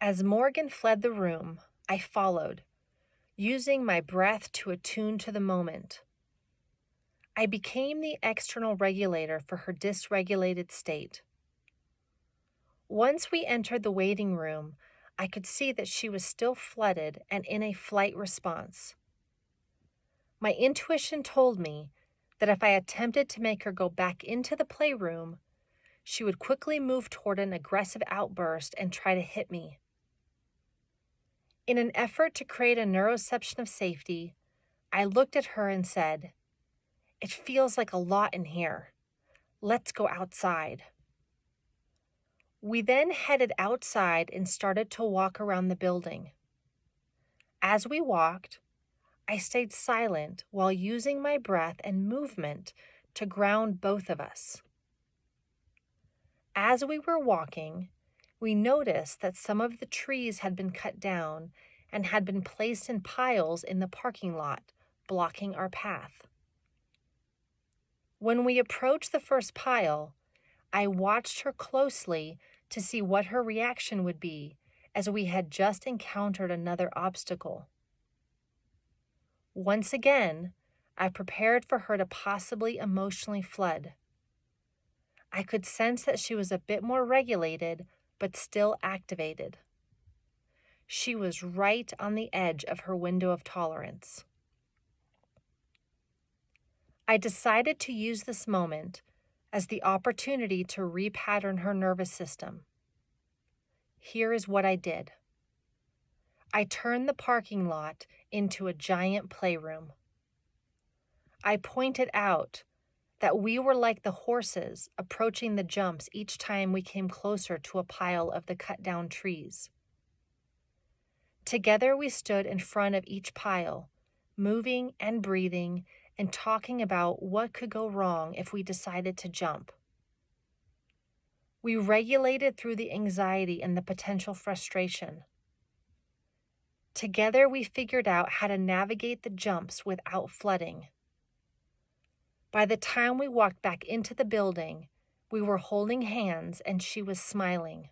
As Morgan fled the room, I followed, using my breath to attune to the moment. I became the external regulator for her dysregulated state. Once we entered the waiting room, I could see that she was still flooded and in a flight response. My intuition told me that if I attempted to make her go back into the playroom, she would quickly move toward an aggressive outburst and try to hit me. In an effort to create a neuroception of safety, I looked at her and said, "It feels like a lot in here. Let's go outside." We then headed outside and started to walk around the building. As we walked, I stayed silent while using my breath and movement to ground both of us. As we were walking, we noticed that some of the trees had been cut down and had been placed in piles in the parking lot, blocking our path. When we approached the first pile, I watched her closely to see what her reaction would be, as we had just encountered another obstacle. Once again, I prepared for her to possibly emotionally flood. I could sense that she was a bit more regulated, but still activated. She was right on the edge of her window of tolerance. I decided to use this moment as the opportunity to repattern her nervous system. Here is what I did. I turned the parking lot into a giant playroom. I pointed out that we were like the horses approaching the jumps each time we came closer to a pile of the cut-down trees. Together we stood in front of each pile, moving and breathing and talking about what could go wrong if we decided to jump. We regulated through the anxiety and the potential frustration. Together we figured out how to navigate the jumps without flooding. By the time we walked back into the building, we were holding hands and she was smiling.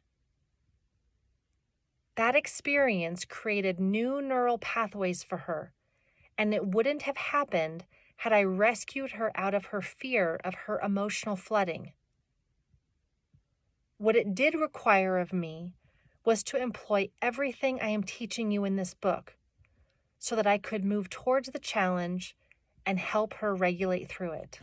That experience created new neural pathways for her, and it wouldn't have happened had I rescued her out of her fear of her emotional flooding. What it did require of me was to employ everything I am teaching you in this book so that I could move towards the challenge and help her regulate through it.